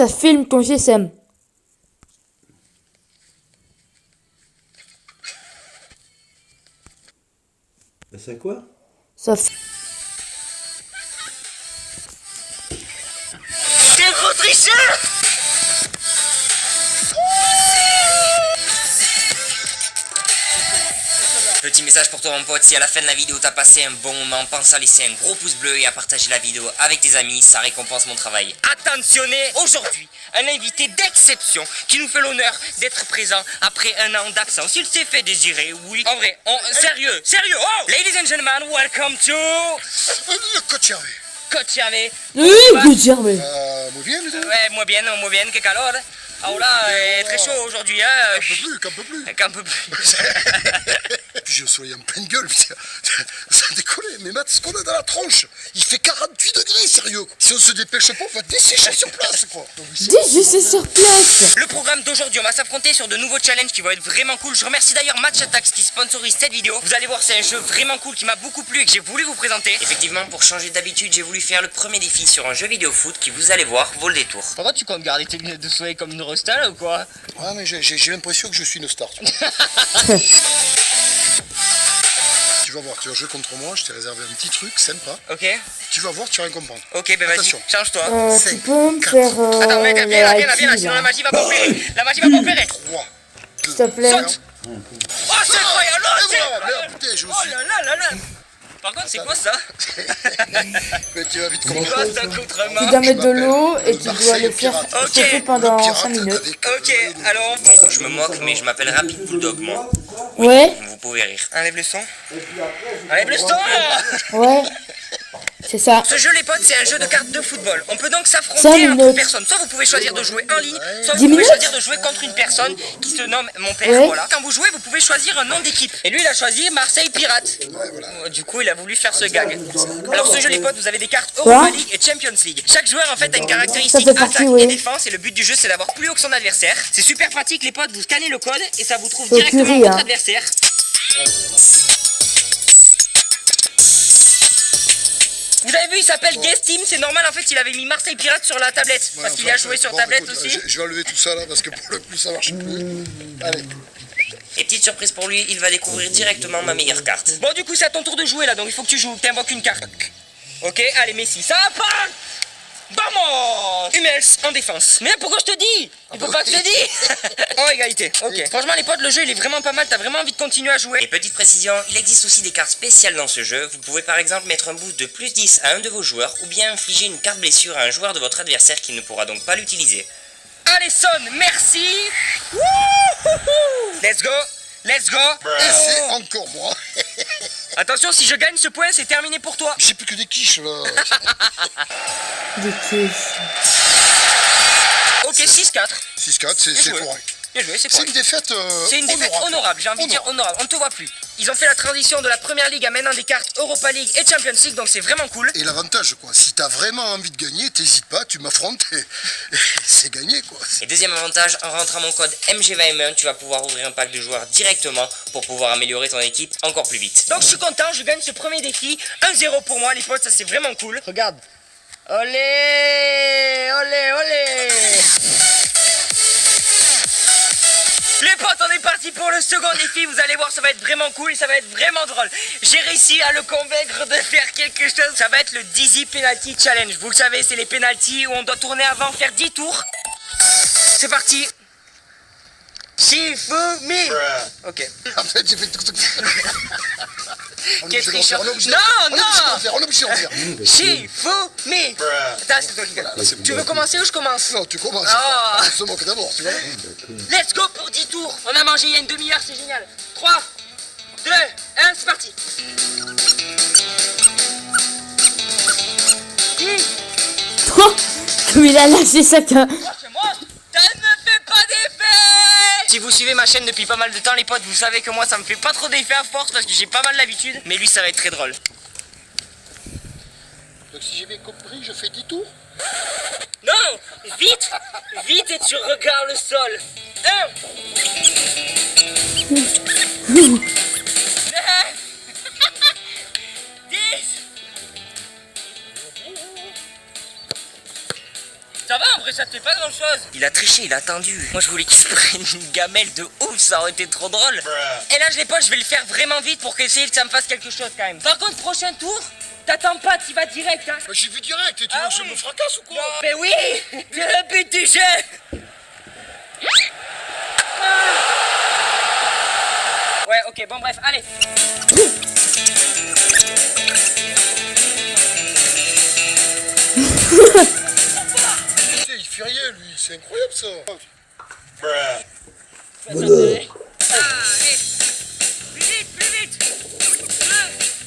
ça filme ton GSM. C'est quoi? Ça T'es un gros tricheur! Petit message pour toi mon pote, si à la fin de la vidéo t'as passé un bon moment, pense à laisser un gros pouce bleu et à partager la vidéo avec tes amis, ça récompense mon travail. Attentionnez, aujourd'hui, un invité d'exception qui nous fait l'honneur d'être présent après un an d'absence. Il s'est fait désirer, oui. En vrai, sérieux, oh! Ladies and gentlemen, welcome to... Le coach Hervé. Coach Hervé. oui, good job. Muy bien, les Ouais, muy bien, que calor. Ah là, très chaud aujourd'hui, hein. Qu'un peu plus. Qu'un peu plus. Puis je soyais en pleine gueule, putain. Ça décolle, mais Matt, ce qu'on a dans la tronche, il fait 48 degrés, sérieux. Si on se dépêche pas, on va dessécher sur place, quoi. Juste sur place. Le programme d'aujourd'hui, on va s'affronter sur de nouveaux challenges qui vont être vraiment cool. Je remercie d'ailleurs Match Attax qui sponsorise cette vidéo. Vous allez voir, c'est un jeu vraiment cool qui m'a beaucoup plu et que j'ai voulu vous présenter. Effectivement, pour changer d'habitude, j'ai voulu faire le premier défi sur un jeu vidéo foot qui, vous allez voir, vaut le détour. Pourquoi tu comptes garder tes lunettes de soleil comme une resta ou quoi? Ouais, mais j'ai l'impression que je suis une star, tu vois. Tu vas voir, tu vas jouer contre moi, je t'ai réservé un petit truc sympa. Ok. Tu vas voir, tu vas rien comprendre. Ok, ben vas-y, Attention. change-toi. Tu peux me faire Attends mec, viens là, IT, sinon la magie va pas opérer. La magie va pas opérer. 3, 2, s'il te plaît. Saute. Oh, c'est incroyable, oh, c'est voilà, incroyable. merde, putain, je me Oh suis... là là. Par contre, c'est quoi ça? Mais tu vas vite C'est comprendre. quoi ça Tu contre-main? dois mettre de l'eau et le tu dois Marseille le faire pirate. Ok. chauffer Le pendant pirate 5 minutes. avec- Ok, alors... Bon, je me moque, mais je m'appelle Rapid Bulldog, moi. Ouais, Vous pouvez rire. Enlève le son. Enlève le son. ouais. C'est ça. Ce jeu, les potes, c'est un jeu de cartes de football. On peut donc 5 s'affronter entre minutes. personnes. Soit vous pouvez choisir de jouer en ligne, soit 10 vous pouvez minutes choisir de jouer contre une personne qui se nomme mon père. Ouais. Voilà. Quand vous jouez, vous pouvez choisir un nom d'équipe. Et lui, il a choisi Marseille Pirates. Du coup, il a voulu faire ce gag. Alors, ce jeu, les potes, vous avez des cartes Europa League et Champions League. Chaque joueur, en fait, a une caractéristique Ça fait partie, attaque oui. et défense. Et le but du jeu, c'est d'avoir plus haut que son adversaire. C'est super pratique, les potes. Vous scannez le code et ça vous trouve C'est directement curry, votre hein. adversaire. Vous avez vu, il s'appelle Guest Team, c'est normal en fait, il avait mis Marseille Pirates sur la tablette. Ouais, Parce qu'il enfin, a joué sur bon, tablette écoute, aussi. je vais enlever tout ça là parce que pour le coup ça marche plus. Allez. Et petite surprise pour lui, il va découvrir directement ma meilleure carte. Bon, du coup, c'est à ton tour de jouer là, donc il faut que tu joues, t'invoques une carte. Ok, allez, Messi, ça part. Vamos! Hummels en défense. Mais pourquoi je te dis? Il faut pas que je te dise. En égalité. Ok. Franchement, les potes, le jeu il est vraiment pas mal. T'as vraiment envie de continuer à jouer. Et petite précision, il existe aussi des cartes spéciales dans ce jeu. Vous pouvez par exemple mettre un boost de plus 10 à un de vos joueurs ou bien infliger une carte blessure à un joueur de votre adversaire qui ne pourra donc pas l'utiliser. Allez, Son, merci. Wouhouhou. Let's go. Let's go. Et c'est encore moi. Attention, si je gagne ce point, c'est terminé pour toi. J'ai plus que des quiches là. Des quiches. Ok, 6-4. 6-4, c'est joué. correct. Bien joué, c'est C'est correct. une défaite C'est une défaite honorable, j'ai envie de dire honorable. On ne te voit plus. Ils ont fait la transition de la première ligue à maintenant des cartes Europa League et Champions League, donc c'est vraiment cool. Et l'avantage quoi, si t'as vraiment envie de gagner, t'hésites pas, tu m'affrontes et c'est gagné quoi. Et deuxième avantage, en rentrant mon code MG20M1, tu vas pouvoir ouvrir un pack de joueurs directement pour pouvoir améliorer ton équipe encore plus vite. Donc je suis content, je gagne ce premier défi. 1-0 pour moi les potes, ça c'est vraiment cool. Regarde. Olé, olé, olé. Les potes, on est parti pour le second défi. Vous allez voir, ça va être vraiment cool et ça va être vraiment drôle. J'ai réussi à le convaincre de faire quelque chose. Ça va être le Dizzy Penalty Challenge. Vous le savez, c'est les penalties où on doit tourner avant, faire 10 tours. C'est parti. Shifumi. Ok. En fait, j'ai fait tout. Quel tricheur. On est obligé Non, d'en faire, on est obligé d'en faire. Shifumi. Attends, c'est toi qui gagne. Tu veux commencer ou je commence? Non, tu commences. Ah. On se moque d'abord, tu vois. Let's go pour 10 tours. On a mangé il y a une demi-heure, c'est génial. 3, 2, 1, c'est parti. Comme il a lâché sa queue. C'est moi. Ça ne me fait pas d'effet. Si vous suivez ma chaîne depuis pas mal de temps, les potes, vous savez que moi ça me fait pas trop d'effet à force parce que j'ai pas mal l'habitude. Mais lui, ça va être très drôle. Donc si j'ai bien compris, je fais 10 tours. Non, vite, vite et tu regardes le sol. 1, 9, 10. Ça va, vrai, ça te fait pas grand chose. Il a triché, il a attendu. Moi, je voulais qu'il se prenne une gamelle de ouf, ça aurait été trop drôle. Et là, je l'ai pas, je vais le faire vraiment vite pour qu'essayer que ça me fasse quelque chose quand même. Par contre, prochain tour, t'attends pas, t'y vas direct, hein. Bah, j'ai vu direct, et tu veux que je me fracasse ou quoi? Non, mais oui, c'est le but du jeu. Ouais, ok, bon, bref, allez. Il fait rien, lui, c'est incroyable ça. Allez. Plus vite, plus vite.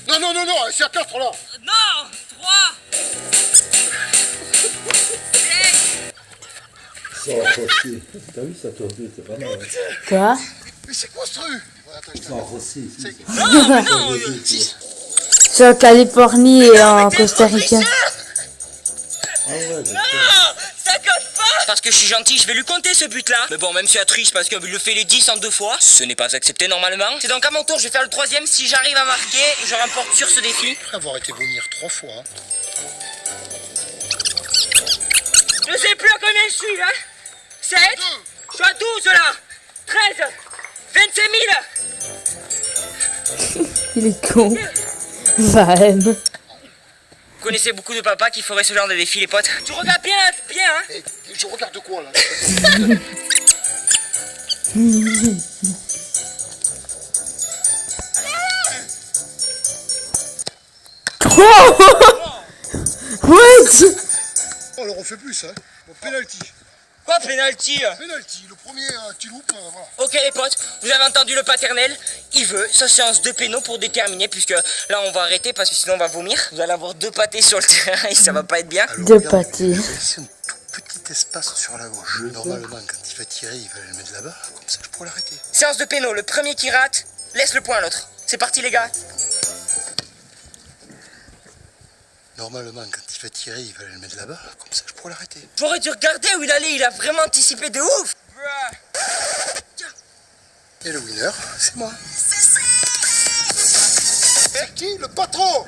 Non, non, non, non, c'est à 4 là. Non, 3. Ça va aussi. T'as vu ça toi deux, c'est pas mal. Hein. Quoi? Mais c'est quoi ce truc? Ouais, attends, je Ça va aussi. C'est- Non, mais non. C'est en Californie et en Costa Rica. Ah ouais, d'accord. Non, ça compte pas. Parce que je suis gentil, je vais lui compter ce but-là. Mais bon, même si elle triche parce qu'il le fait les 10 en 2 fois, ce n'est pas accepté normalement. C'est donc à mon tour, je vais faire le 3e. Si j'arrive à marquer, je remporte sur ce défi. Après avoir été vomir 3 fois. Hein. Je sais plus à combien je suis là. 7. Je suis à 12 là. 13. 25 000. Il est con. Vaem. Vous connaissez beaucoup de papas qui feraient ce genre de défi, les potes. Tu regardes bien, bien, hein. Et je regarde quoi là? Oh! What? On le refait plus, hein. Bon, penalty. Quoi, penalty? Penalty, le premier qui loupe, voilà. Ok les potes, vous avez entendu le paternel. Il veut sa séance de péno pour déterminer, puisque là on va arrêter parce que sinon on va vomir. Vous allez avoir 2 pâtés sur le terrain et ça va pas être bien. Alors, Deux regarde, pâtés. je vais laisser un tout petit espace sur la gauche. Normalement, quand il va tirer, il va le mettre là-bas. Comme ça, je pourrais l'arrêter. Séance de péno, le premier qui rate, laisse le point à l'autre. C'est parti les gars. Normalement, quand il va tirer, il va le mettre là-bas. Comme ça, je pourrais l'arrêter. J'aurais dû regarder où il allait, il a vraiment anticipé de ouf. Et le winner, c'est moi. C'est qui le patron?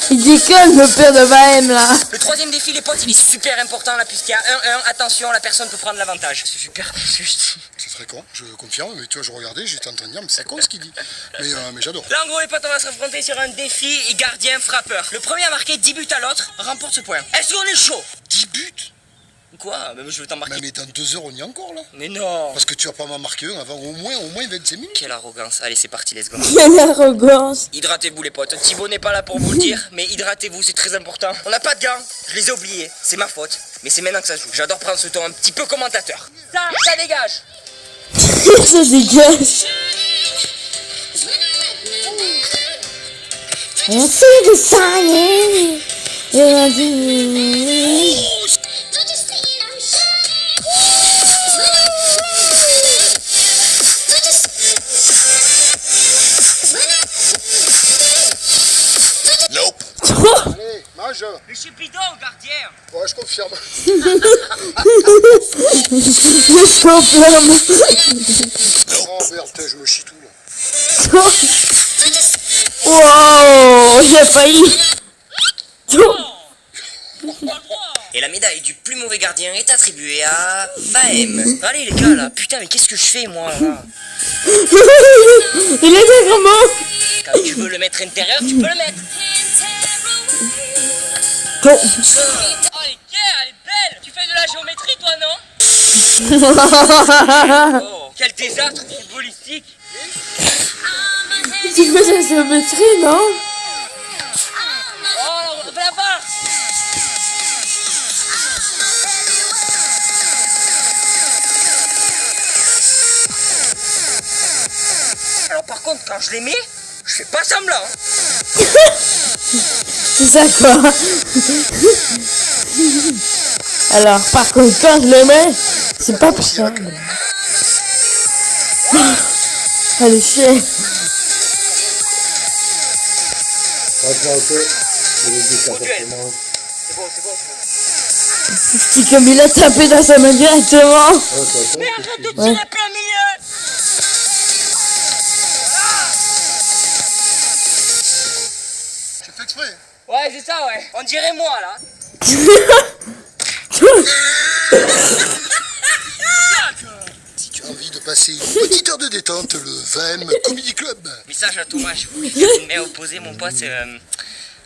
Il déconne le père de Vaem là. Le 3e défi les potes, il est super important là, puisqu'il y a 1-1. Attention, la personne peut prendre l'avantage. C'est super con ce que je dis. C'est très con, je confirme, mais tu vois, je regardais, j'étais en train de dire, mais c'est con ce qu'il dit. Mais j'adore. Là en gros les potes, on va se affronter sur un défi gardien frappeur. Le premier à marquer 10 buts à l'autre remporte ce point. Est-ce qu'on est chaud? 10 buts? Quoi? Mais je vais t'en marquer. Mais dans 2 heures, on y est encore là. Mais non. Parce que tu vas pas m'en marquer un avant au moins 25 minutes. Quelle arrogance. Allez c'est parti, let's go. Quelle arrogance. Hydratez-vous les potes. Thibaut n'est pas là pour vous le dire, mais hydratez-vous, c'est très important. On n'a pas de gants, je les ai oubliés. C'est ma faute, mais c'est maintenant que ça se joue. J'adore prendre ce ton un petit peu commentateur. Ça dégage. Ça dégage. On sait de ça, Nope. Allez, mange. Mais je suis bidon, gardien. Ouais, je confirme. Je confirme. Oh merde, putain, je me chie tout là. Wow, j'ai failli. Et la médaille du plus mauvais gardien est attribuée à Vaem. Allez les gars là, putain mais qu'est-ce que je fais moi là? Il était comment? Quand tu veux le mettre intérieur, tu peux le mettre. Oh. Oh elle est claire, elle est belle. Tu fais de la géométrie toi non? Oh, quel désastre footballistique. Tu fais de la géométrie, non? Oh la barre. Alors par contre quand je les mets, je fais pas semblant. C'est ça quoi. Alors par contre quand je le mets, c'est pas possible. Allez chier. Franchement, ok. Je vais dire Au duel. qu'appartement. C'est bon, c'est bon. Petit comme il a tapé dans sa main directement. Oh, t'as Mais pas arrête de fait tirer plein milieu. J'ai fait exprès. Ouais, Ouais, c'est ça, ouais. On dirait moi, là. Si tu as envie de passer une petite heure de détente, le VM Comedy Club. Message à Thomas, je voulais faire une main opposée, mon pote.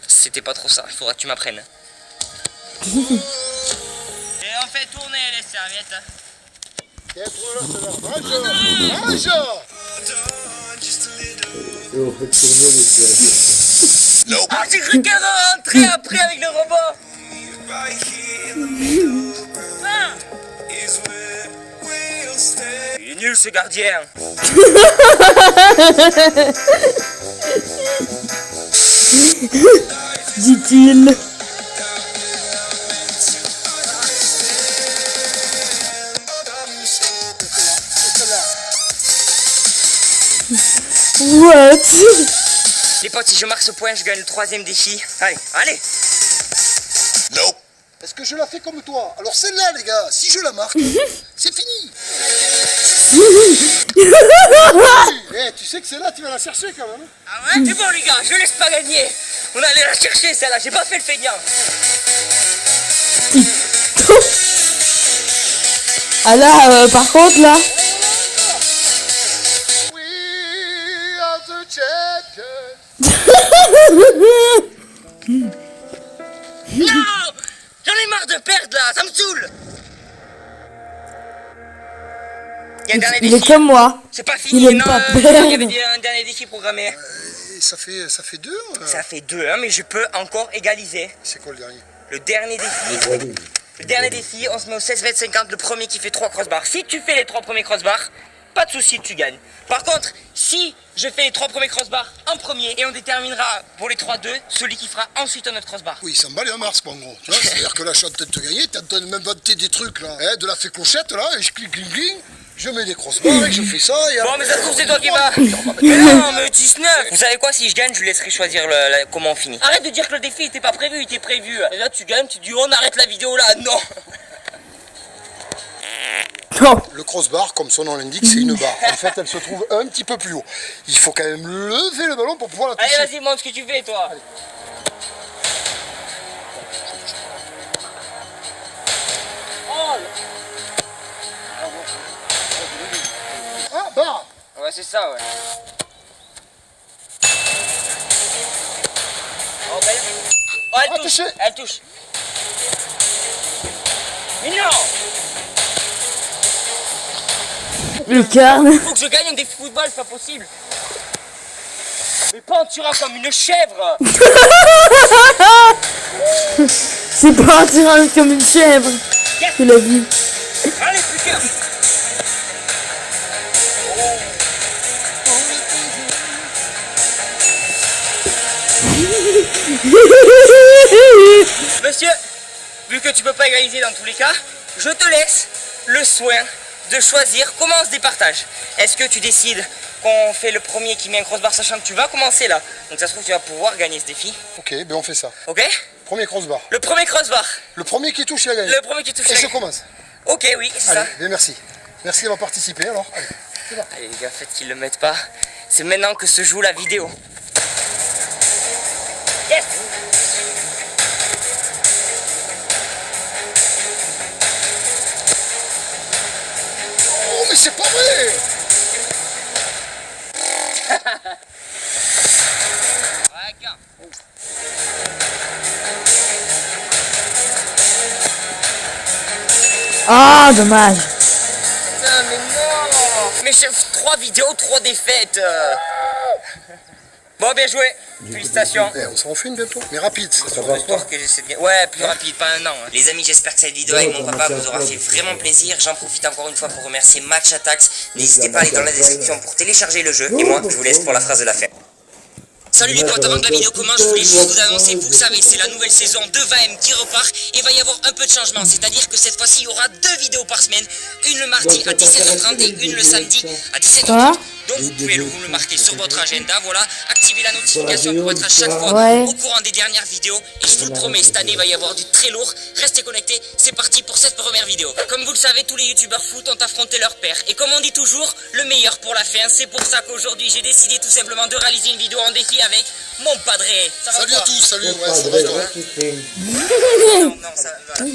C'était pas trop ça. Il faudra que tu m'apprennes. Et on fait tourner les serviettes. Et on fait tourner les serviettes. Ah, j'ai cru qu'elle rentrait après avec le robot. Ah. Il est nul ce gardien. Dit-il. What? Les potes, si je marque ce point, je gagne le 3e défi. Allez, allez. Non. Est-ce que je la fais comme toi? Alors celle-là, les gars, si je la marque, c'est fini. Eh, tu sais que celle-là, tu vas la chercher quand même. Ah ouais? C'est bon les gars, je laisse pas gagner. On allait la chercher celle-là, j'ai pas fait le feignant. Ah là, par contre, là. We are the champions. Non! J'en ai marre de perdre là, ça me saoule. Il y a un dernier Il est défi. comme moi. C'est pas fini, Il aime non, pas il y perdre. avait un dernier défi programmé. Et ça fait deux. Ça fait 2, hein, mais je peux encore égaliser. C'est quoi le dernier? Le dernier défi. Le dernier défi, on se met au 16-20-50, le premier qui fait 3 crossbars. Si tu fais les 3 premiers crossbars, pas de souci, tu gagnes. Par contre, si je fais les 3 premiers crossbars en premier et on déterminera pour les 3-2, celui qui fera ensuite un autre crossbar. Oui, ça me bat les mars, en gros. Tu vois, c'est-à-dire que là, je suis en train de te gagner, t'es en train de m'inventer des trucs, là. De la fécochette, là, et je clique, je mets des crossbars et je fais ça, et... Bon, mais ça se trouve, c'est toi qui vas. Mais non, mais 19. Vous savez quoi, si je gagne, je lui laisserai choisir comment on finit. Arrête de dire que le défi était pas prévu, il était prévu. Et là, tu gagnes, tu dis, on arrête la vidéo là. Non. Non. Le crossbar, comme son nom l'indique, c'est une barre. En fait, elle se trouve un petit peu plus haut. Il faut quand même lever le ballon pour pouvoir la toucher. Allez, vas-y, montre ce que tu fais, toi. Oh. Ah, barre. Ouais, c'est ça, ouais. Oh, belle. Oh, elle touche. Touché. Elle touche. Mais non. Lucarne. Faut que je gagne un défi football, c'est pas possible. Mais pas en tirant comme une chèvre. C'est pas un tyran comme une chèvre. Yes. Tu l'as vu. Allez, plus qu'un. Monsieur, vu que tu peux pas égaliser dans tous les cas, je te laisse le soin de choisir comment on se départage. Est-ce que tu décides qu'on fait le premier qui met un crossbar sachant que tu vas commencer là? Donc ça se trouve tu vas pouvoir gagner ce défi. Ok, ben on fait ça. Ok? Premier crossbar. Le premier crossbar. Le premier qui touche, il a gagné. Le premier qui touche. Et je commence. Ok, oui, c'est Allez, ça. bien merci. Merci d'avoir participé, alors. Allez, c'est parti. Allez les gars, faites qu'ils le mettent pas. C'est maintenant que se joue la vidéo. Yes! Oh, mais c'est pas vrai! Ouais, gars. Ah, dommage. Putain, mais non! Mais chef, 3 vidéos, 3 défaites. Bon, bien joué. Félicitations. Eh, on s'en refait une bientôt. Mais rapide, ça C'est va l'histoire que j'essaie de gagner. Ouais, plus rapide, pas un an. Hein. Les amis, j'espère que cette vidéo avec mon papa vous aura fait vraiment plaisir. J'en profite encore une fois pour remercier Match Attax. N'hésitez pas à aller dans la description pour télécharger le jeu. Et moi, je vous laisse pour la phrase de la fin. Salut les potes, avant que la vidéo commence, je voulais juste vous annoncer, vous le savez, c'est la nouvelle saison de VAM qui repart et il va y avoir un peu de changement, c'est-à-dire que cette fois-ci il y aura 2 vidéos par semaine, une le mardi à 17h30 et une le samedi à 17h30. Donc vous pouvez vous le marquer sur votre agenda, voilà. Activez la notification pour être à chaque fois Ouais. au courant des dernières vidéos. Et je vous le promets, cette année il va y avoir du très lourd. Restez connectés, c'est parti pour cette première vidéo. Comme vous le savez, tous les youtubeurs foot ont affronté leur père. Et comme on dit toujours, le meilleur pour la fin. C'est pour ça qu'aujourd'hui j'ai décidé tout simplement de réaliser une vidéo en défi avec mon padré. Ça va Salut à quoi? tous, salut, ouais, Pas ça de va toi. Non, non, ça va.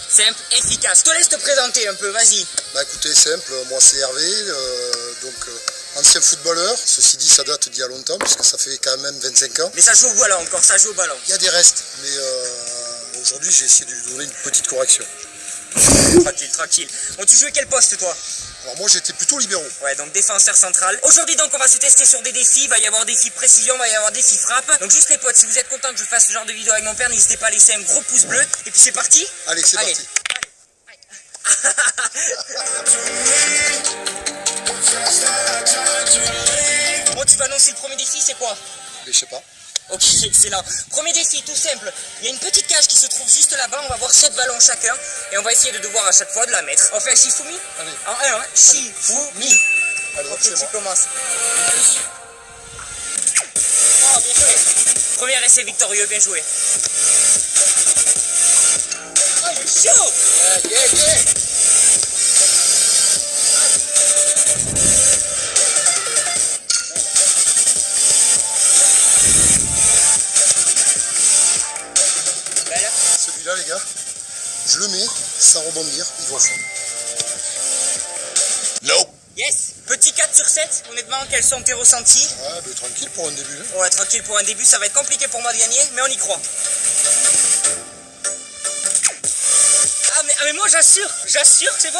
Simple, efficace. Je te laisse te présenter un peu, vas-y. Bah écoutez, simple, moi c'est Hervé, ancien footballeur. Ceci dit, ça date d'il y a longtemps, puisque ça fait quand même 25 ans. Mais ça joue au ballon encore, ça joue au ballon. Il y a des restes, mais aujourd'hui j'ai essayé de lui donner une petite correction. Tranquille, tranquille. Bon, tu jouais quel poste toi? Alors moi j'étais plutôt libéraux. Ouais, donc défenseur central. Aujourd'hui donc on va se tester sur des défis. Il va y avoir défi précision, il va y avoir défi frappe. Donc juste les potes, si vous êtes contents que je fasse ce genre de vidéo avec mon père, n'hésitez pas à laisser un gros pouce bleu. Et puis c'est parti. Allez, c'est parti. Bon, tu vas annoncer le premier défi, c'est quoi? Mais je sais pas. Ok, excellent. Premier défi, tout simple. Il y a une petite cage qui se trouve juste là-bas. On va avoir 7 ballons chacun. Et on va essayer de devoir à chaque fois de la mettre. On fait un Shifumi? Allez. En 1, hein. Shifumi. Allez, Ok, c'est tu moi. commences. Oh, bien joué. Premier essai victorieux, bien joué. Oh, il est chaud. Yeah. Belle. Celui-là les gars, je le mets sans rebondir, il va au fond. No. Yes. Petit 4 sur 7. Honnêtement, quels sont tes ressentis? Ouais, bah, tranquille pour un début. Hein. Ouais, tranquille pour un début. Ça va être compliqué pour moi de gagner, mais on y croit. Ah mais moi j'assure que c'est bon.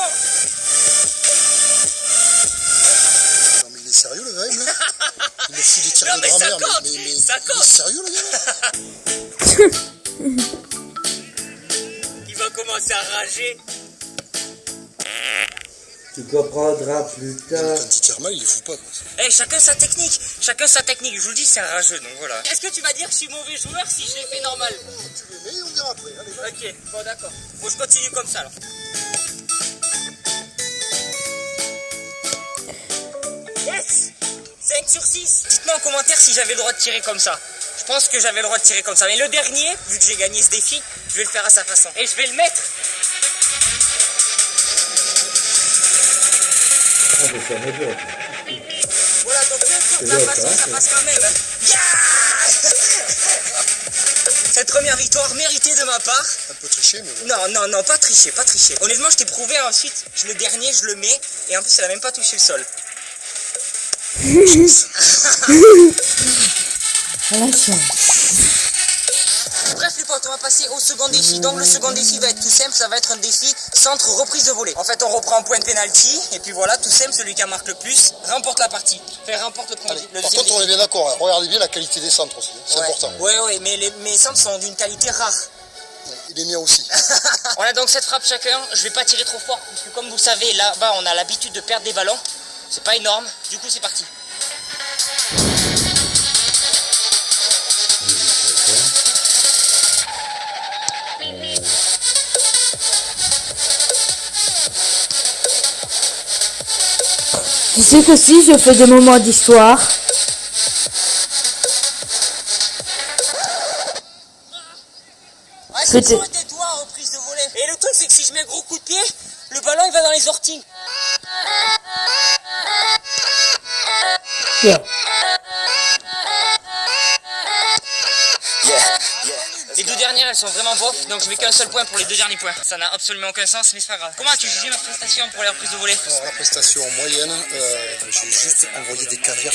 Non mais il est sérieux le gars là. Il me fout des tirs Non, de mais ça grammaire, compte, mais ça il compte. est sérieux le gars là. Il va commencer à rager. Tu comprendras plus tard. Quand il tire mal, il les fout pas quoi. Eh, chacun sa technique. Je vous le dis, c'est un rageux, donc voilà. Est-ce que tu vas dire que je suis mauvais joueur si je l'ai fait normal? Tu les mets et on verra après. Allez, vas-y. Ok, bon d'accord. Bon, je continue comme ça alors. Yes! 5 sur 6. Dites-moi en commentaire si j'avais le droit de tirer comme ça. Je pense que j'avais le droit de tirer comme ça. Mais le dernier, vu que j'ai gagné ce défi, je vais le faire à sa façon. Et je vais le mettre. Ah, mais ça m'aide. Voilà, donc C'est la bien, façon, ça, ça hein. passe quand même. Hein. Yeah. Cette première victoire méritée de ma part. Un peu triché, mais bon. Non, pas tricher. Honnêtement, je t'ai prouvé ensuite, le dernier, je le mets, et en plus, elle a même pas touché le sol. À la chance. Bref, les potes, on va passer au second défi. Donc, le second défi va être tout simple, ça va être un défi centre reprise de volée. En fait, on reprend un point de pénalty, et puis voilà, tout simple, celui qui en marque le plus remporte la partie. Enfin, remporte le premier. Allez, Le par deuxième contre, on est bien d'accord, hein. Regardez bien la qualité des centres aussi, c'est défi. important. Ouais, mais mes centres sont d'une qualité rare. Et les miens aussi. On a donc cette frappe chacun, je vais pas tirer trop fort, parce que comme vous le savez, là-bas, on a l'habitude de perdre des ballons. C'est pas énorme, du coup, c'est parti. Tu sais que si je fais des moments d'histoire, Ouais, c'est sur tes doigts en reprise de volée. Et le truc, c'est que si je mets un gros coup de pied, le ballon il va dans les orties. yeah. Les deux dernières, elles sont vraiment bof, donc je mets qu'un seul point pour les deux derniers points. Ça n'a absolument aucun sens, mais c'est pas grave. Comment as-tu jugé ma prestation pour les reprises de volée? Alors, la prestation moyenne, j'ai juste envoyé des caviars.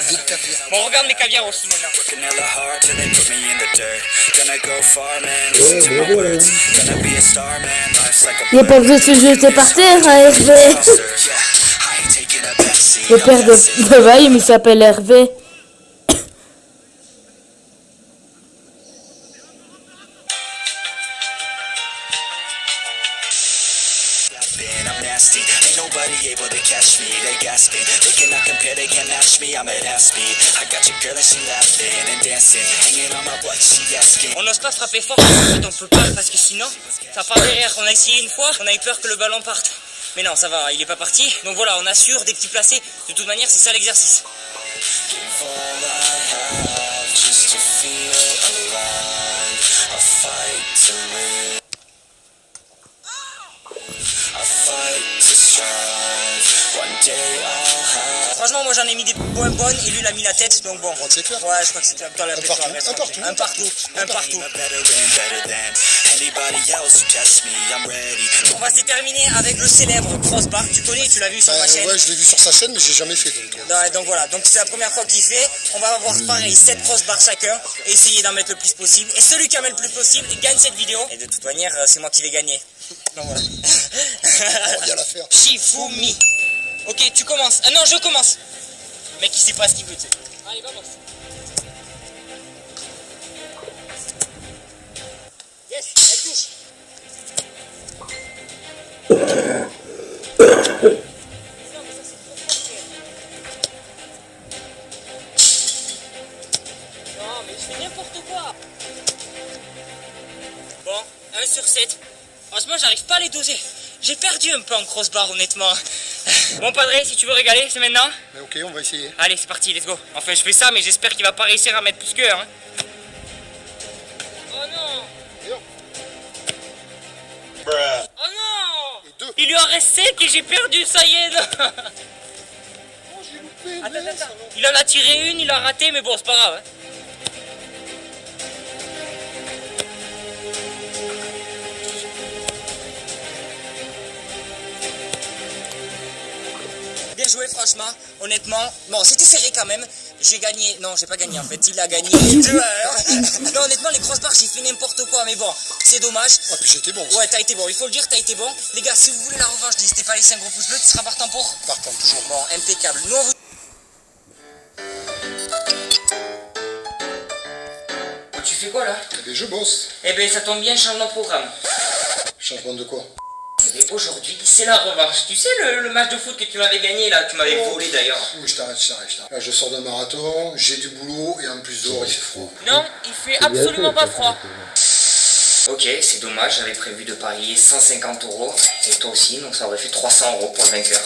Des caviars. Bon, regarde mes caviars aussi maintenant. Working hella hard till they put me in the dirt. Gonna go far, man. Ouais, Listen to my ouais, words. ouais. Gonna be a star, man. Life's like a Il a pas besoin de se jeter par terre, hein, Hervé. monster. Yeah, I ain't taking a backseat. Le père de Vaille, il s'appelle Hervé. I'm nasty. Ain't nobody able to catch me. They gasping. They cannot compare. They can't match me. I'm at half speed. I got your girl and she laughing and dancing, hanging on my butt. She asking. On n'ose pas frapper fort, en fait on peut pas, parce que sinon, ça part derrière. On a essayé une fois, on a eu peur que le ballon parte. Mais non, ça va, il est pas parti. Donc voilà, on assure des petits placés. De toute manière, c'est ça l'exercice. All I have just to feel alive. I fight to live. I fight to strive. One day I'll have. Franchement, moi j'en ai mis des points bonnes et lui il a mis la tête, donc bon. C'est clair. Ouais, je crois que c'est clair. Toi, la partout, un partout. better than anybody else who tests me. I'm ready. On va se terminer avec le célèbre crossbar. Tu connais, tu l'as vu sur ma chaîne. Ouais, je l'ai vu sur sa chaîne, mais j'ai jamais fait. Donc voilà, donc c'est la première fois qu'il fait. On va avoir pareil 7 crossbars chacun. Essayer d'en mettre le plus possible. Et celui qui en met le plus possible gagne cette vidéo. Et de toute manière, c'est moi qui vais gagner. Donc voilà. On va rien la faire. Shifumi. Ok, tu commences. Ah non, je commence. Le mec, il sait pas ce qu'il veut, tu sais. Allez, vamos. Yes, elle touche. Non, mais je fais n'importe quoi. Bon, 1 sur 7. Franchement, j'arrive pas à les doser. J'ai perdu un peu en crossbar, honnêtement. Bon, Padré, si tu veux régaler, c'est maintenant. Mais ok, on va essayer. Allez, c'est parti, let's go. Enfin, je fais ça, mais j'espère qu'il va pas réussir à mettre plus que hein. Oh non. Oh non. Et 2. Il lui en reste 7 et j'ai perdu, ça y est. Non. Oh, j'ai loupé. Attends. Il en a tiré une, il a raté, mais bon, c'est pas grave. Hein. Bien joué, franchement, honnêtement. Bon, c'était serré quand même. J'ai gagné. Non, j'ai pas gagné en fait. Il a gagné les 2 heures. Non, honnêtement, les crossbars, j'ai fait n'importe quoi. Mais bon, c'est dommage. Ah, puis j'étais bon. Ouais, t'as été bon. Il faut le dire, t'as été bon. Les gars, si vous voulez la revanche, n'hésitez pas à laisser un gros pouce bleu. Tu seras partant pour. Partant, toujours. Bon, impeccable. Nous, on vous. Tu fais quoi là? Eh bien, je bosse. Eh ben, ça tombe bien, changement de programme. Changement de quoi? Et aujourd'hui, c'est la revanche. Tu sais le match de foot que tu m'avais gagné là, tu m'avais volé d'ailleurs. Oui, je t'arrête. Là, je sors d'un marathon, j'ai du boulot et en plus dehors, il fait froid. Non, il fait absolument pas froid. Ok, c'est dommage, j'avais prévu de parier 150 €. Et toi aussi, donc ça aurait fait 300 € pour le vainqueur.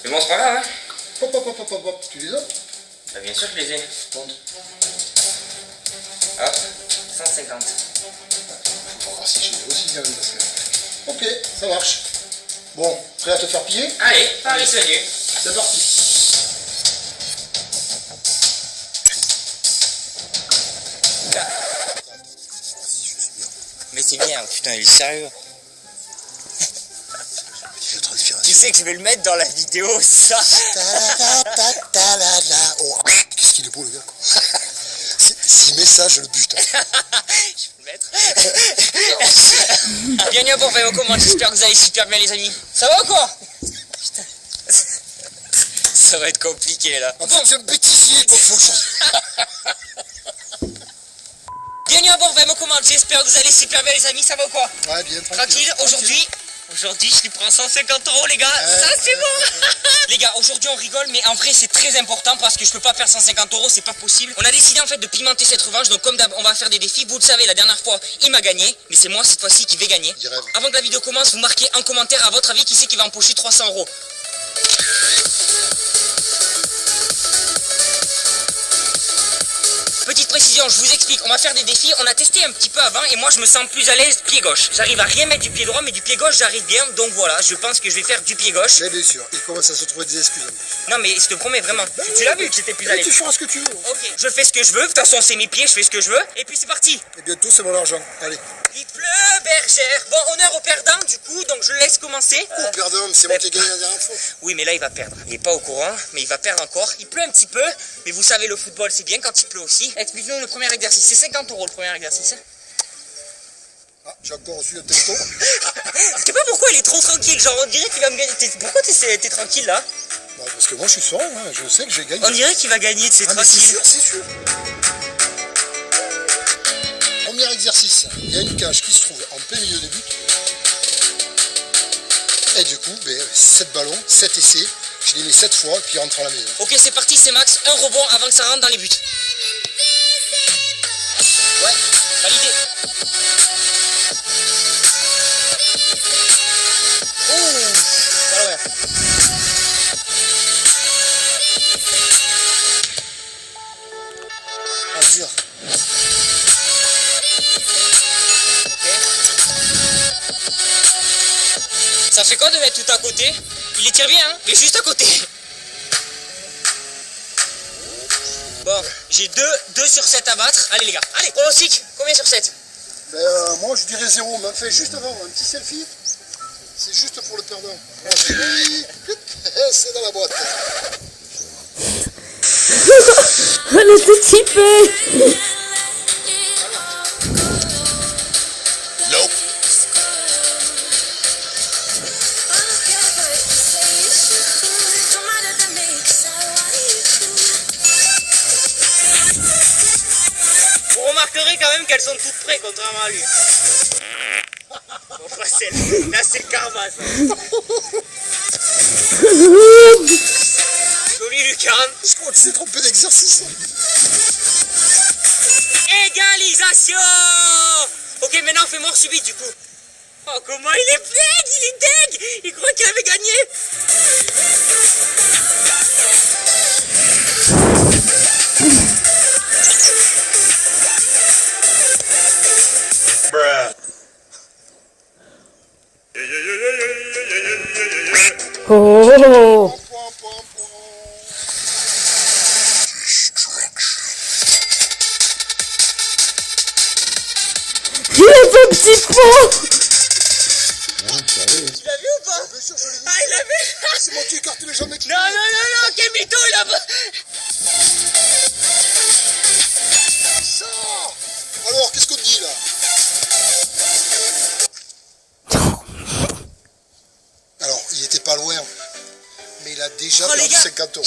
Mais bon, c'est pas grave, hein. Hop, tu les as? Bah, bien sûr que je les ai. Compte. Hop, 150. Faut voir si j'ai aussi quand même. Parce que... Ok, ça marche. Bon, prêt à te faire piller? Allez, Paris soigné. C'est parti. Mais c'est bien, putain, il est sérieux. Tu sais que je vais le mettre dans la vidéo, ça. Oh, qu'est-ce qu'il est beau le gars, quoi. S'il met ça, je le bute. Je peux le mettre. Bienvenue à Bourvais, au comment, j'espère que vous allez super bien les amis. Ça va ou quoi? Putain. Ça va être compliqué là. En fait, c'est un bêtisier, quoi. Bienvenue à Bourvais, au comment, j'espère que vous allez super bien les amis. Ça va ou quoi? Ouais, bien, Tranquille, aujourd'hui, je lui prends 150 € les gars, ça c'est bon. Les gars, aujourd'hui on rigole, mais en vrai c'est très important parce que je peux pas faire 150 €, c'est pas possible. On a décidé en fait de pimenter cette revanche, donc comme d'hab, on va faire des défis. Vous le savez, la dernière fois, il m'a gagné, mais c'est moi cette fois-ci qui vais gagner. Avant que la vidéo commence, vous marquez en commentaire à votre avis qui c'est qui va empocher 300 €. Petite précision, je vous explique, on va faire des défis, on a testé un petit peu avant et moi je me sens plus à l'aise pied gauche. J'arrive à rien mettre du pied droit mais du pied gauche j'arrive bien, donc voilà, je pense que je vais faire du pied gauche. Mais bien sûr, il commence à se trouver des excuses en plus. Non mais je te promets vraiment, tu l'as vu que j'étais plus à l'aise. Tu feras ce que tu veux. Ok, je fais ce que je veux, de toute façon c'est mes pieds, je fais ce que je veux, et puis c'est parti. Et bientôt c'est mon argent, allez. Il pleut, bergère. Bon, honneur au perdant du coup, donc je le laisse commencer. Oh pardon, c'est moi qui ai gagné la dernière fois. Oui mais là il va perdre, il est pas au courant, mais il va perdre encore. Il pleut un petit peu, mais vous savez le football c'est bien quand il pleut aussi. Explique-nous le premier exercice, c'est 50 € le premier exercice. Ah, j'ai encore reçu un texto. Je sais pas pourquoi il est trop tranquille, genre on dirait qu'il va me gagner. Pourquoi t'es tranquille là? Bah, parce que moi je suis serein, hein. Je sais que j'ai gagné. On dirait qu'il va gagner, c'est tranquille. C'est sûr. Premier exercice, il y a une cage qui se trouve en plein milieu des buts. Et du coup, 7 ballons, 7 essais, je les mets 7 fois et puis il rentre à la maison. Ok, c'est parti, c'est max, un rebond avant que ça rentre dans les buts. Ouais, validé. Ouh, ballon Ça fait quoi de mettre tout à côté? Il les tire bien, hein, mais juste à côté. Bon, j'ai 2 sur 7 à battre. Allez les gars, allez, pronostic, combien sur 7? Moi je dirais 0, mais fait juste avant, un petit selfie. C'est juste pour le perdant. C'est dans la boîte. On était typés. Nope. Vous remarquerez quand même qu'elles sont toutes prêtes, contrairement à lui. Bon, pas celle. Là, c'est le karma, ça. Joli lucarne. Je crois que c'est trompé d'exercice. Égalisation. Ok, maintenant fais mort subite du coup. Oh, comment il est deg, il est deg. Il croit qu'il avait gagné. Oh. Il a fait un petit pot. Tu l'as vu ou pas? Bien sûr, je l'ai vu. Ah, il l'a vu. C'est moi qui écarte les jambes avec lui. Non, quel mytho, il a pas. Ça. Alors, qu'est-ce qu'on dit là? Alors, il était pas loin. Mais il a déjà Oh les perdu gars, 50 euros.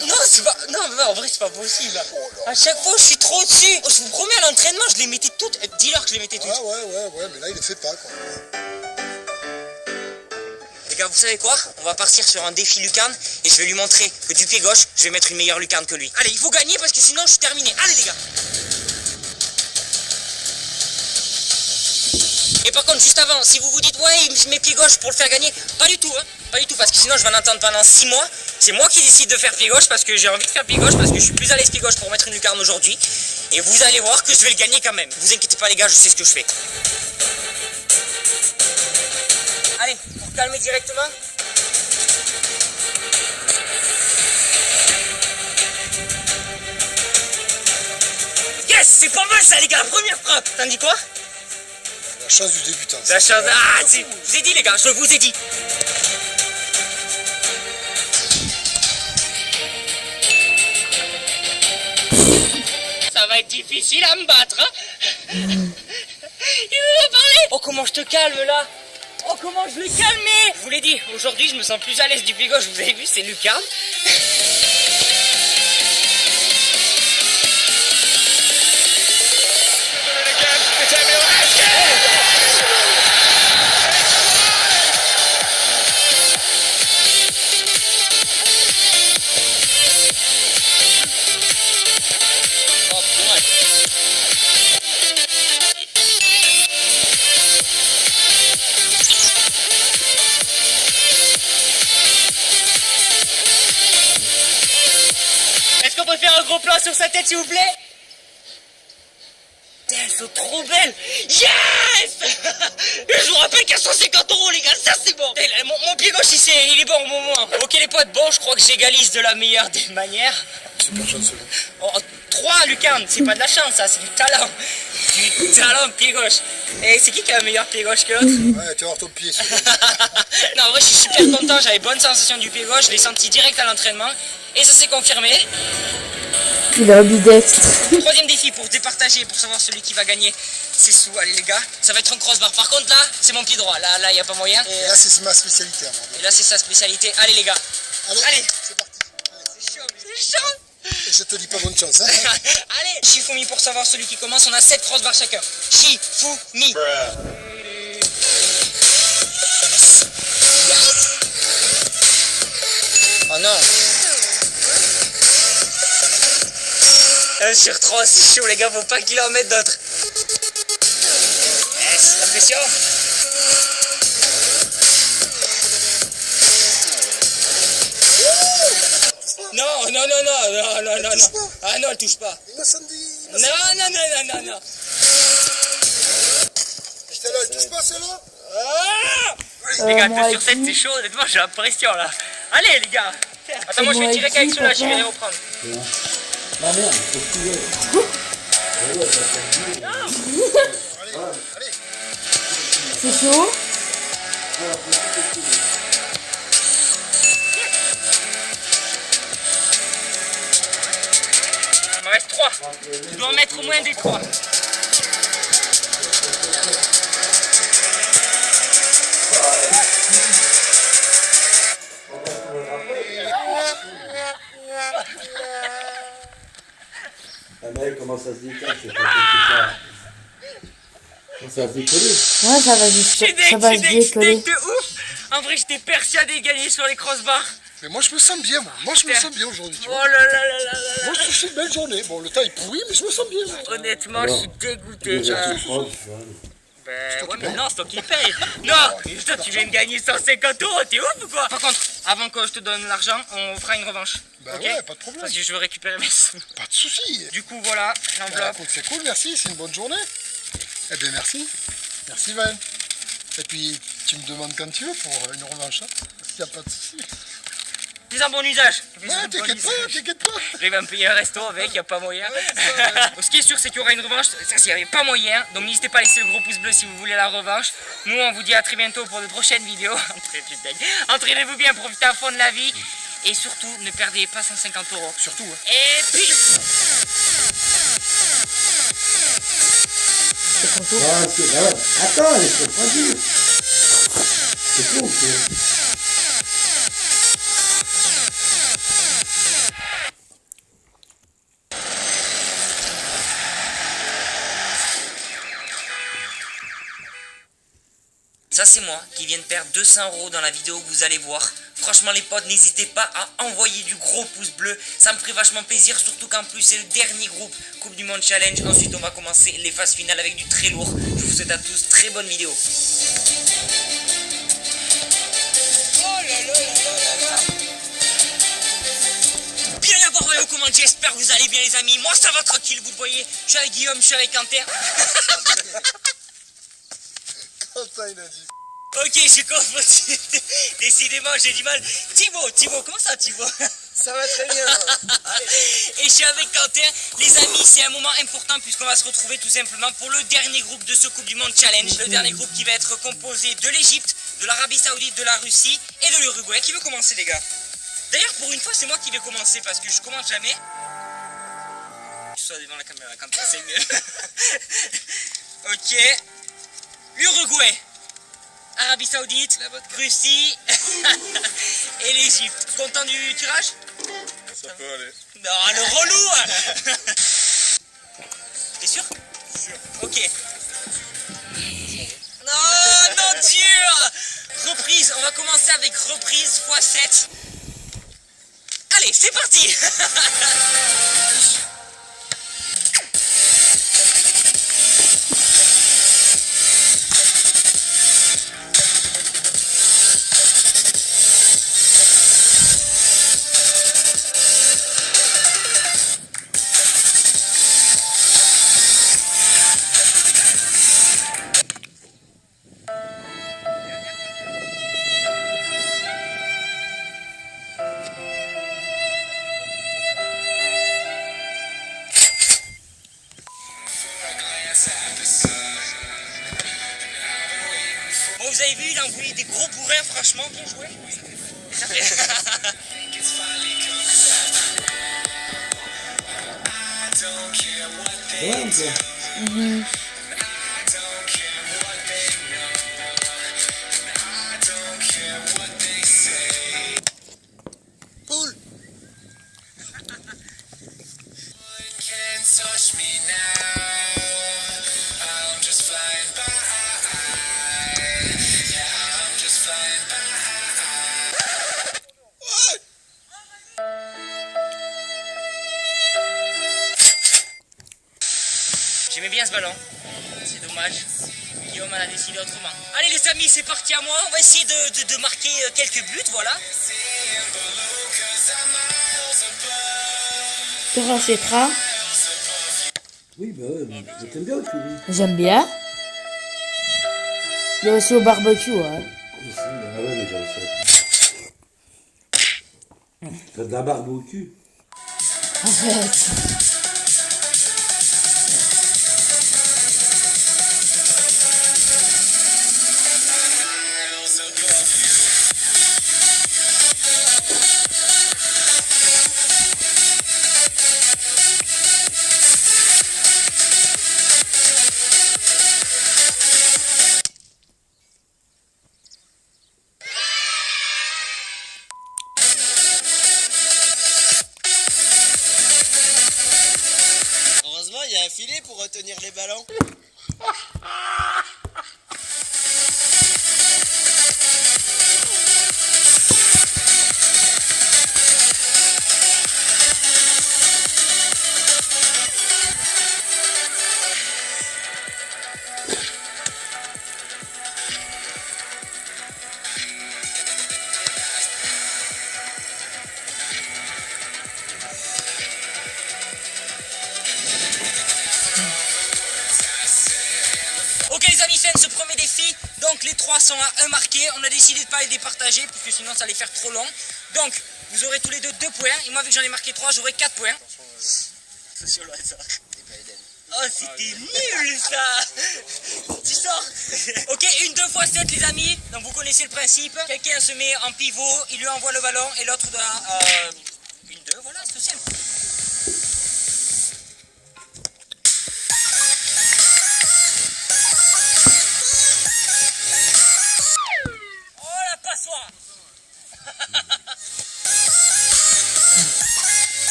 Non, c'est pas... Non, mais en vrai, c'est pas possible. À chaque fois, je suis trop dessus. Je vous promets, à l'entraînement, je les mettais toutes. Dis-leur que je les mettais toutes. Ouais, mais là, il les fait pas, quoi. Les gars, vous savez quoi? On va partir sur un défi lucarne et je vais lui montrer que du pied gauche, je vais mettre une meilleure lucarne que lui. Allez, il faut gagner parce que sinon, je suis terminé. Allez, les gars. Et par contre, juste avant, si vous vous dites, ouais, il met pied gauche pour le faire gagner, pas du tout, hein. Pas du tout, parce que sinon, je vais en attendre pendant 6 mois. C'est moi qui décide de faire pied gauche parce que j'ai envie de faire pied gauche parce que je suis plus à l'aise pied gauche pour mettre une lucarne aujourd'hui. Et vous allez voir que je vais le gagner quand même. Vous inquiétez pas, les gars, je sais ce que je fais. Allez, pour calmer directement. Yes, c'est pas mal ça, les gars, première frappe. T'en dis quoi? La chance du débutant. La chance. Ah, je vous ai dit, les gars, je vous ai dit. Ça va être difficile à me battre, hein. Il veut pas parler. Oh, comment je te calme là. Oh, comment je l'ai calmé. Je vous l'ai dit, aujourd'hui, je me sens plus à l'aise du pied gauche. Vous avez vu, c'est lucarne. Est-ce qu'on peut faire un gros plan sur sa tête, s'il vous plaît? Elles sont trop belles. Yes. Je vous rappelle qu'elles sont 50 €, les gars, ça c'est bon. Mon pied gauche, il est bon au moment. Ok les potes, bon, je crois que j'égalise de la meilleure des manières. Super chanceux. Oh, 3 lucarnes, c'est pas de la chance, ça, c'est du talent. Du talent, pied gauche. Et c'est qui a un meilleur pied gauche que l'autre? Ouais, tu vas voir ton pied. Non, en vrai, je suis super content, j'avais bonne sensation du pied gauche, je l'ai senti direct à l'entraînement. Et ça s'est confirmé. Il est ambidextre. Troisième défi pour départager, pour savoir celui qui va gagner. C'est sous, allez les gars, ça va être un crossbar. Par contre là, c'est mon pied droit, là, y a pas moyen. Et là, c'est ma spécialité. Hein, Et là, c'est sa spécialité. Allez les gars, allez. C'est parti. C'est chaud, c'est chaud. Et je te dis pas bonne chance. Hein. Allez, Shifumi pour savoir celui qui commence, on a 7 crossbars chacun. Shifumi. Oh non. 1 sur 3, c'est chaud les gars, faut pas qu'il en mette d'autres. Yes, la pression. Non. Ah non, elle touche pas. Non. J'étais là, elle touche pas celle-là. Ah. Allez. Les gars, moi 2 sur 7, et c'est chaud, honnêtement, j'ai l'impression là. Allez, les gars. Attends, moi je vais moi tirer ici, qu'avec ceux-là, je papa. vais les reprendre. Ah merde, faut que tu veux. Allez. C'est chaud. Il me reste 3. Je dois en mettre au moins des 3. La mec commence à se décaler, c'est pas ça. Ça va se décoller. Ouais, ça va juste. Je suis Ça va se deck décoller. de ouf. En vrai, j'étais persuadé de gagner sur les crossbars. Mais moi je me sens bien, moi. Moi je me sens bien aujourd'hui, tu Oh vois. là là là là là. Moi je trouve que c'est une belle journée. Bon, le temps est pourri, mais je me sens bien. moi. Honnêtement, je suis dégoûté. Déjà, tu prends, tu vois. Ben ouais, mais non, c'est toi qui paye. Non, toi tu viens de gagner 150 €, t'es ouf ou quoi? Par contre, avant que je te donne l'argent, on fera une revanche. Bah ok, ouais, pas de problème. parce que je veux récupérer mes sous. Pas de soucis. Du coup, voilà, Bah, l'enveloppe. écoute, c'est cool, merci, c'est une bonne journée. Eh bien merci. Merci Val. Et puis tu me demandes quand tu veux pour une revanche. Il n'y a pas de soucis. Fais un bon usage. Fais un Ouais, bon t'inquiète pas, usage. t'inquiète pas. Je vais me payer un resto avec, y a pas moyen. Ouais, ça, Ce qui est sûr, c'est qu'il y aura une revanche. Ça, s'il n'y avait pas moyen. Donc n'hésitez pas à laisser le gros pouce bleu si vous voulez la revanche. Nous, on vous dit à très bientôt pour de prochaines vidéos. Entraînez-vous bien, profitez à fond de la vie. Et surtout, ne perdez pas 150 €. Surtout, hein. Et puis... Ah, c'est bah ouais. Attends, il faut pas dire. C'est fou, c'est. Ça c'est moi qui viens de perdre 200 € dans la vidéo que vous allez voir. Franchement les potes, n'hésitez pas à envoyer du gros pouce bleu. Ça me ferait vachement plaisir, surtout qu'en plus c'est le dernier groupe Coupe du Monde Challenge. Ensuite on va commencer les phases finales avec du très lourd. Je vous souhaite à tous très bonne vidéo. Bienvenue à bord aux commandes, j'espère que vous allez bien les amis. Moi ça va tranquille, vous le voyez. Je suis avec Guillaume, je suis avec Quentin. Quentin, il a dit. Ok, j'ai compris. Décidément, j'ai du mal. Thibaut, comment ça, Thibaut? Ça va très bien. Et je suis avec Quentin. Les amis, c'est un moment important puisqu'on va se retrouver tout simplement pour le dernier groupe de ce Coupe du Monde Challenge. Le dernier groupe qui va être composé de l'Égypte, de l'Arabie Saoudite, de la Russie et de l'Uruguay. Qui veut commencer, les gars? D'ailleurs, pour une fois, c'est moi qui vais commencer parce que je commence jamais. Je sois devant la caméra, Quentin, c'est mieux. Ok. L'Uruguay. Arabie Saoudite, Russie et l'Égypte. Content du tirage? Ça peut aller. Non, le relou. T'es sûr? Sûr. Ok. Non, dur. Reprise, on va commencer avec reprise x7. Allez, c'est parti. Bon, vous avez vu, il a envoyé des gros bourrins, franchement, bien joué. Ça fait... Ouais, un peu. Cool. J'aimais bien ce ballon. C'est dommage. Guillaume en a décidé autrement. Allez les amis, c'est parti à moi. On va essayer de marquer quelques buts, voilà. Terrasse Etra. Oui, bah ouais, mais t'aimes bien le curry. J'aime bien. Il y a aussi au barbecue, hein. Ah ouais, mais j'en sais. T'as de la barbe au cul. Arrête. Heureusement, il y a un filet pour retenir les ballons. Ok les amis, fin de ce premier défi. Donc les 3 sont à 1 marqué. On a décidé de ne pas les départager puisque sinon ça allait faire trop long. Donc vous aurez tous les deux 2 points. Et moi vu que j'en ai marqué 3, j'aurai 4 points. Oh c'était nul ça. Tu sors. Ok, une 2 fois 7 les amis. Donc vous connaissez le principe. Quelqu'un se met en pivot, il lui envoie le ballon et l'autre doit... une 2, voilà, c'est tout simple. Oh la passoire.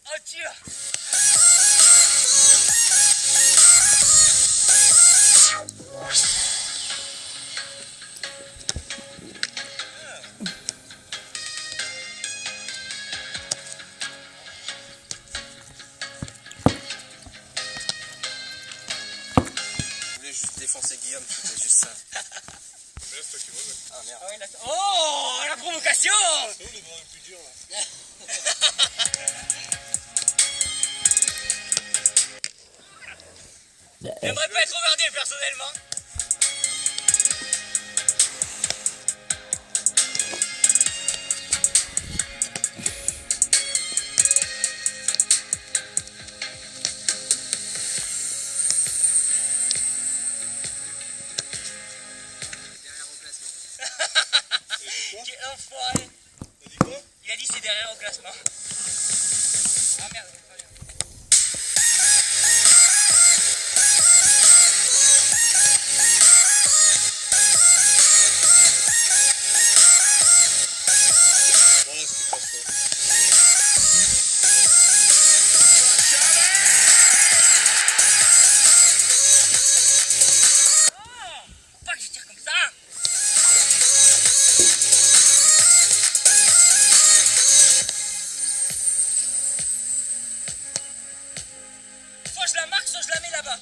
Oh Dieu. Je voulais juste défoncer Guillaume, c'était juste ça. Ah merde. Ah ouais, oh la provocation. C'est où les bras les plus durs là? J'aimerais pas être regardé personnellement. Quel enfoiré. T'as dit quoi? Il a dit c'est derrière au classement. Ah merde, c'est pas bien. Ouais, c'était pas ça. Faut pas que je tire comme ça. Soit je la marque, soit je la mets là-bas.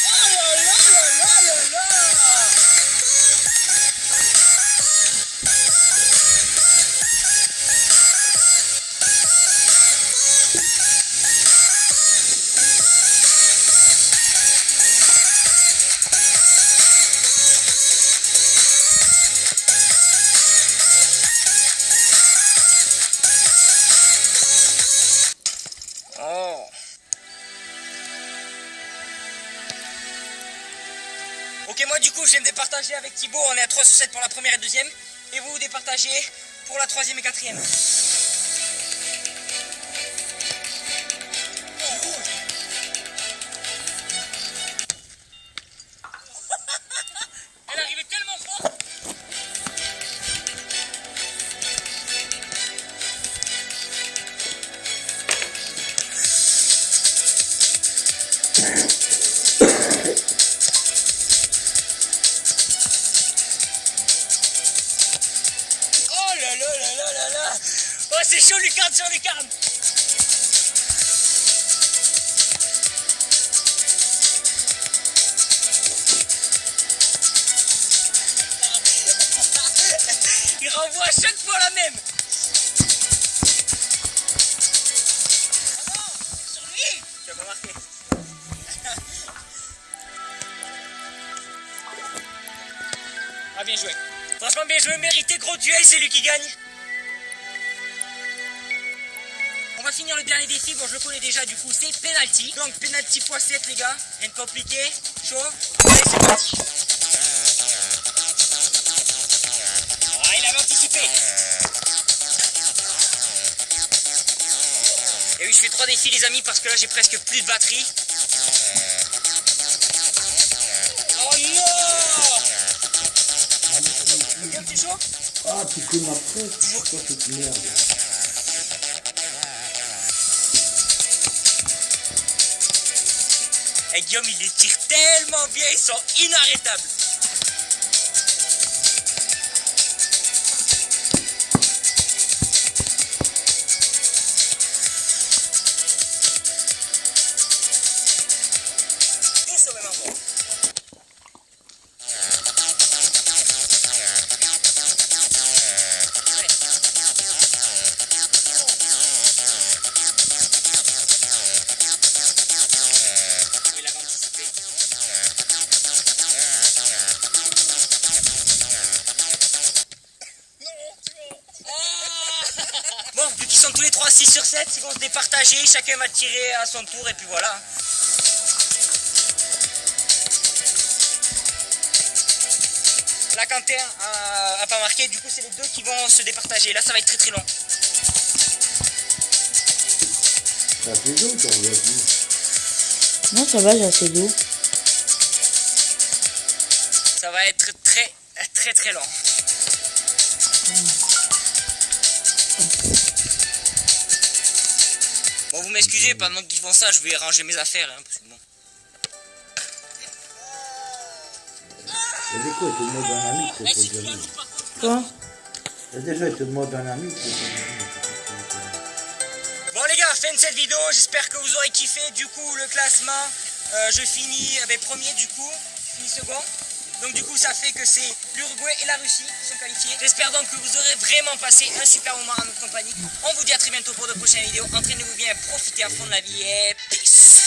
Oh là là là là là là. Oh. Ok, moi du coup je vais me départager avec Thibaut, on est à 3 sur 7 pour la première et deuxième. Et vous vous départagez pour la troisième et quatrième. Elle arrivait tellement fort. Oh là là là là là là. Oh c'est chaud, lucarne sur lucarne. Il renvoie à chaque fois la même. bien joué. Franchement, bien joué, mérité, gros duel, c'est lui qui gagne. On va finir le dernier défi, bon je le connais déjà, du coup c'est penalty. Donc penalty x 7 les gars, rien de compliqué, chaud. Allez c'est parti. Ah il avait anticipé. Et oui je fais 3 défis les amis parce que là j'ai presque plus de batterie. Oh non. Guillaume t'es chaud? Ah, tu coules ma presse, pourquoi cette merde? Et Guillaume il les tire tellement bien, ils sont inarrêtables. Tous au même endroit. Il avait anticipé. Bon, vu qu'ils sont tous les 3 6 sur 7, ils vont se départager, chacun va tirer à son tour et puis voilà. Là, Quentin a pas marqué, du coup, c'est les deux qui vont se départager. Là, ça va être très très long. Ça fait long, toi, aujourd'hui. Non, ça va, j'ai assez d'eau. Ça va être très très très long. Bon, vous m'excusez, pendant qu'ils font ça, je vais ranger mes affaires. Hein, parce que bon. Et du coup, il te demande un ami, c'est pour dire. Quoi? Et déjà, il te demande un ami, c'est pour dire. Bon les gars, fin de cette vidéo, j'espère que vous aurez kiffé. Du coup, le classement, je finis premier du coup, je finis second. Donc du coup, ça fait que c'est l'Uruguay et la Russie qui sont qualifiés. J'espère donc que vous aurez vraiment passé un super moment en notre compagnie. On vous dit à très bientôt pour de prochaines vidéos. Entraînez-vous bien, profitez à fond de la vie et peace.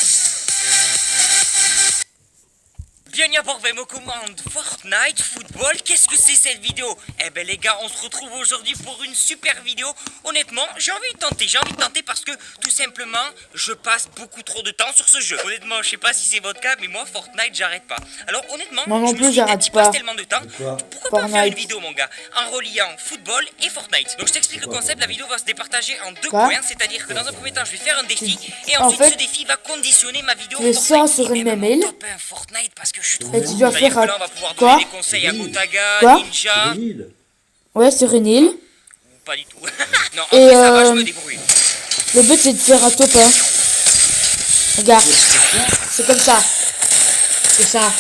Bienvenue à bord de commande Fortnite Football. Qu'est-ce que c'est cette vidéo? Eh ben les gars, on se retrouve aujourd'hui pour une super vidéo. Honnêtement, j'ai envie de tenter parce que tout simplement, je passe beaucoup trop de temps sur ce jeu. Honnêtement, je sais pas si c'est votre cas, mais moi Fortnite, j'arrête pas. Alors honnêtement, Moi non je me plus, suis dit, j'arrête tu passes pas. tellement de temps, Pourquoi pourquoi pas faire une Fortnite. vidéo mon gars, en reliant football et Fortnite. Donc je t'explique le concept, la vidéo va se départager en deux Quoi? points, c'est-à-dire que dans un premier temps, je vais faire un défi et En ensuite fait, ce défi va conditionner ma vidéo tu fais ça Fortnite. sur Et une même mail. mon top 1 Fortnite parce que je suis trop Et tu dois C'est-à-dire faire que là, on va pouvoir quoi? donner des conseils à Oui. Gotaga, Quoi? Ninja. L'île. Ouais, sur une île. Pas du tout. Non, en Et, vrai, ça va, je me débrouille. Le but, c'est de faire un top 1. Regarde. C'est comme ça. C'est ça.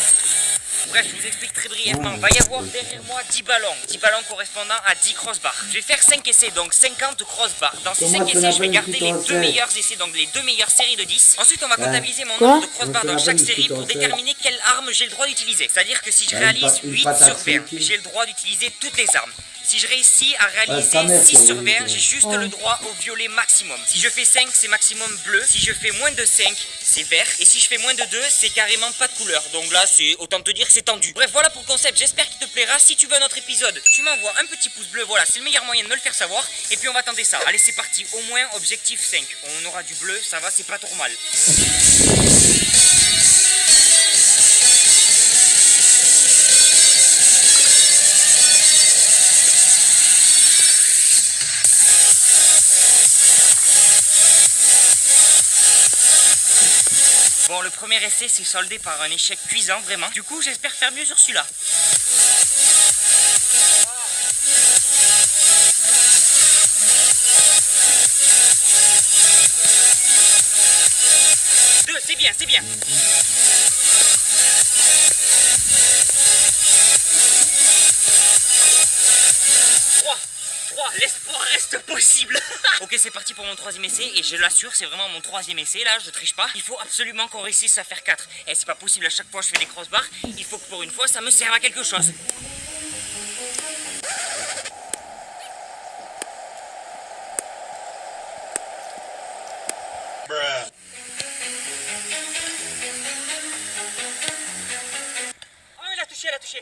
Bref, je vous explique très brièvement. Il va y avoir derrière moi 10 ballons. 10 ballons correspondant à 10 crossbars. Je vais faire 5 essais, donc 50 crossbars. Dans ces Comment 5 tu essais, je vais l'appelles, garder tu les t'en deux sais? meilleurs essais, donc les deux meilleures séries de 10. Ensuite, on va comptabiliser mon Quoi? nombre de crossbars Comment dans tu chaque l'appelles, série tu t'en pour sais? déterminer quelle arme j'ai le droit d'utiliser. C'est-à-dire que si je Une réalise une 8 patate sur 20, frites. j'ai le droit d'utiliser toutes les armes. Si je réussis à ta réaliser mère, 6 toi, sur oui, 20, toi. j'ai juste Ouais. le droit au violet maximum. Si je fais 5, c'est maximum bleu. Si je fais moins de 5, c'est vert. Et si je fais moins de 2, c'est carrément pas de couleur. Donc là, c'est autant te dire que c'est tendu. Bref, voilà pour le concept. J'espère qu'il te plaira. Si tu veux un autre épisode, tu m'envoies un petit pouce bleu. Voilà, c'est le meilleur moyen de me le faire savoir. Et puis on va tenter ça. Allez, c'est parti. Au moins, objectif 5. On aura du bleu, ça va, c'est pas trop mal. Bon, le premier essai s'est soldé par un échec cuisant, vraiment. Du coup, j'espère faire mieux sur celui-là. Deux, c'est bien, c'est bien. Trois, l'espoir reste possible. Ok, c'est parti pour mon troisième essai et je l'assure, c'est vraiment mon troisième essai là, je triche pas. Il faut absolument qu'on réussisse à faire 4. Et c'est pas possible, à chaque fois je fais des crossbars. Il faut que pour une fois ça me serve à quelque chose. Oh, il a touché, il a touché.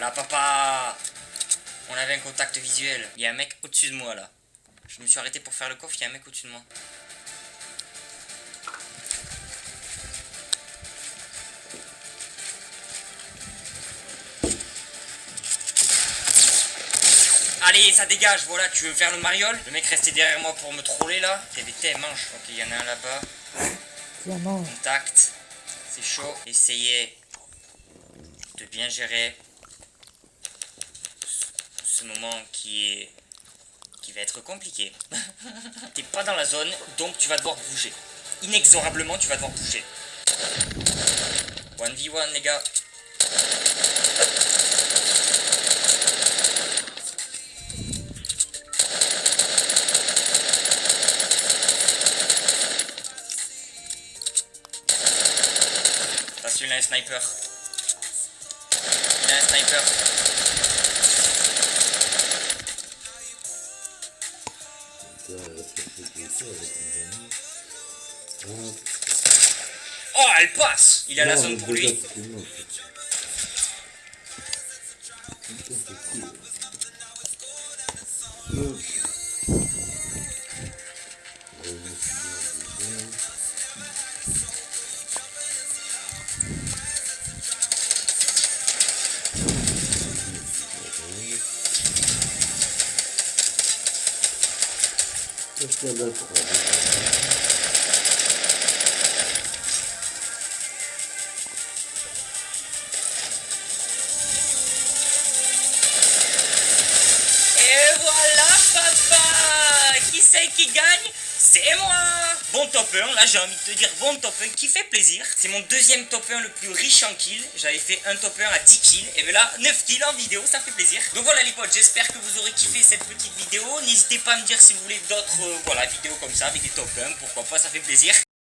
Voilà, papa. On avait un contact visuel. Il y a un mec au-dessus de moi, là. Je me suis arrêté pour faire le coffre, il y a un mec au-dessus de moi. Allez, ça dégage, voilà, tu veux faire le mariole? Le mec restait derrière moi pour me troller, là. Il y avait des manches. Ok, il y en a un là-bas. Diamant. Contact. C'est chaud. Essayez de bien gérer ce moment qui va être compliqué. T'es pas dans la zone, donc tu vas devoir bouger. Inexorablement, tu vas devoir bouger. 1v1, les gars. Là, celui-là, un sniper. Il a un sniper. Oh, elle passe! Il a la zone pour lui. Et voilà, papa! Qui c'est qui gagne? C'est moi! Bon top 1, là j'ai envie de te dire bon top 1 qui fait plaisir. C'est mon deuxième top 1 le plus riche en kills. J'avais fait un top 1 à 10 kills. Et bien là, 9 kills en vidéo, ça fait plaisir. Donc voilà les potes, j'espère que vous aurez kiffé cette petite vidéo. N'hésitez pas à me dire si vous voulez d'autres vidéos comme ça avec des top 1. Pourquoi pas, ça fait plaisir.